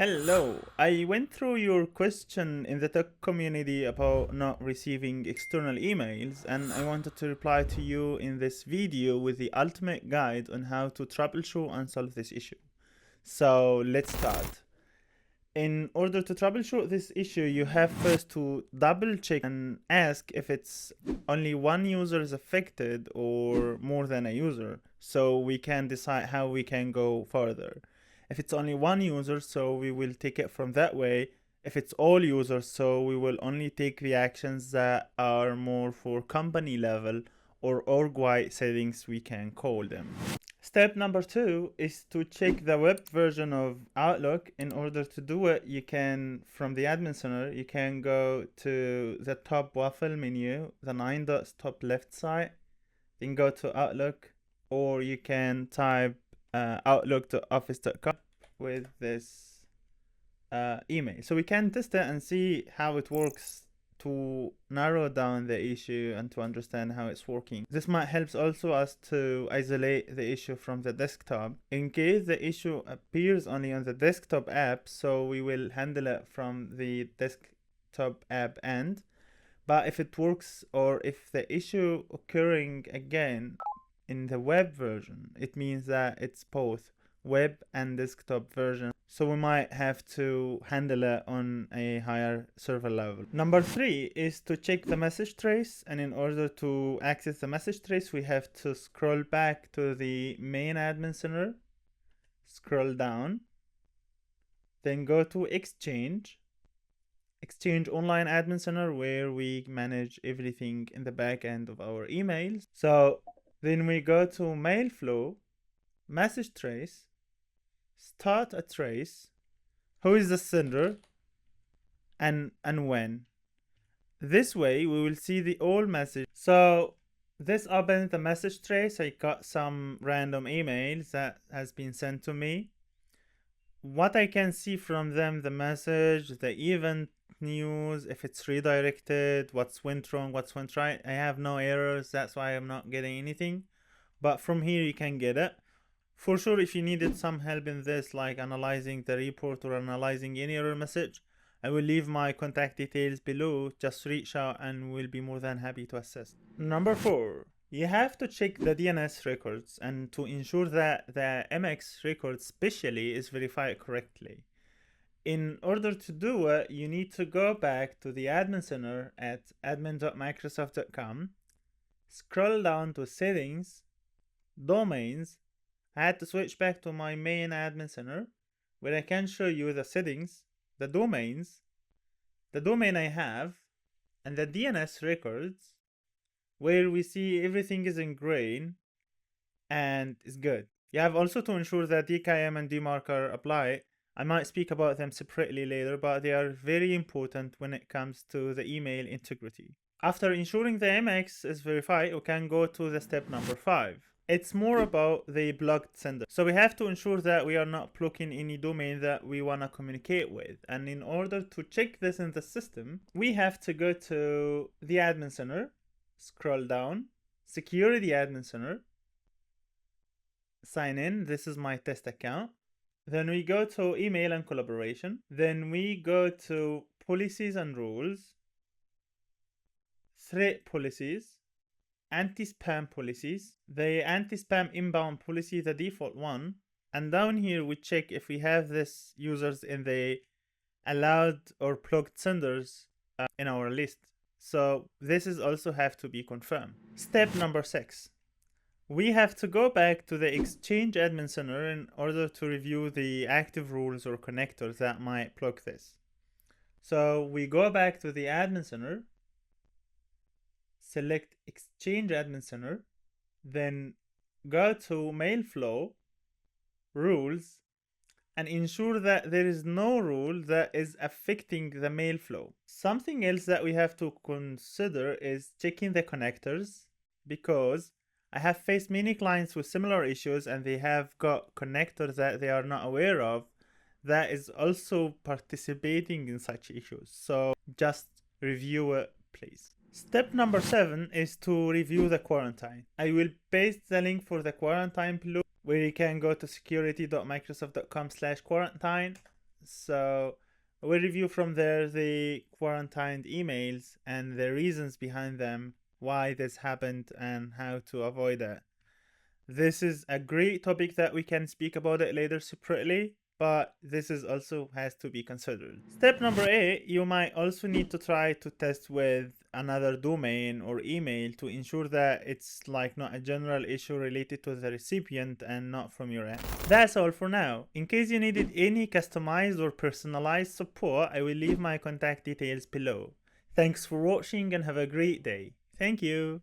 Hello, I went through your question in the tech community about not receiving external emails, and I wanted to reply to you in this video with the ultimate guide on how to troubleshoot and solve this issue. So let's start. In order to troubleshoot this issue, you have first to double check and ask if it's only one user is affected or more than a user, so we can decide how we can go further. If it's only one user, so we will take it from that way. If it's all users, so we will only take the actions that are more for company level or org-wide settings, we can call them. Step number 2 is to check the web version of Outlook. In order to do it, you can, from the admin center, you can go to the top waffle menu, the 9 dots top left side, then go to Outlook, or you can type outlook.office.com with this email. So we can test it and see how it works to narrow down the issue and to understand how it's working. This might help also us to isolate the issue from the desktop. In case the issue appears only on the desktop app, so we will handle it from the desktop app end. But if it works, or if the issue occurring again in the web version, it means that it's both web and desktop version, so we might have to handle it on a higher server level. Number 3 is to check the message trace, and in order to access the message trace, we have to scroll back to the main admin center, scroll down, then go to Exchange Online Admin Center, where we manage everything in the back end of our emails. So then we go to Mail Flow, Message Trace, Start a Trace, who is the sender, and when. This way we will see the old message. So this opens the message trace. I got some random emails that has been sent to me. What I can see from them, the message, the event news, if it's redirected, what's went wrong, what's went right. I have no errors, that's why I'm not getting anything. But from here you can get it. For sure, if you needed some help in this, like analyzing the report or analyzing any error message, I will leave my contact details below. Just reach out and we'll be more than happy to assist. Number 4, you have to check the DNS records and to ensure that the MX record especially is verified correctly. In order to do it, you need to go back to the admin center at admin.microsoft.com, scroll down to settings, domains. I had to switch back to my main admin center, where I can show you the settings, the domains, the domain I have, and the DNS records, where we see everything is in green and is good. You have also to ensure that DKIM and DMARC apply. I might speak about them separately later, but they are very important when it comes to the email integrity. After ensuring the MX is verified, we can go to the step number 5. It's more about the blocked sender. So we have to ensure that we are not blocking any domain that we want to communicate with. And in order to check this in the system, we have to go to the admin center, scroll down, secure the admin center, sign in. This is my test account. Then we go to email and collaboration. Then we go to policies and rules, threat policies, anti-spam policies, the anti-spam inbound policy, the default one. And down here we check if we have this users in the allowed or blocked senders in our list. So this is also have to be confirmed. Step number 6. We have to go back to the Exchange admin center in order to review the active rules or connectors that might block this. So we go back to the admin center, select Exchange admin center, then go to mail flow, rules, and ensure that there is no rule that is affecting the mail flow. Something else that we have to consider is checking the connectors, because I have faced many clients with similar issues and they have got connectors that they are not aware of that is also participating in such issues. So just review it, please. Step number 7 is to review the quarantine. I will paste the link for the quarantine below, where you can go to security.microsoft.com/quarantine, So we review from there the quarantined emails and the reasons behind them, why this happened, and how to avoid it. This is a great topic that we can speak about it later separately, but this is also has to be considered. Step number 8, you might also need to try to test with another domain or email to ensure that it's like not a general issue related to the recipient and not from your end. That's all for now. In case you needed any customized or personalized support, I will leave my contact details below. Thanks for watching and have a great day. Thank you.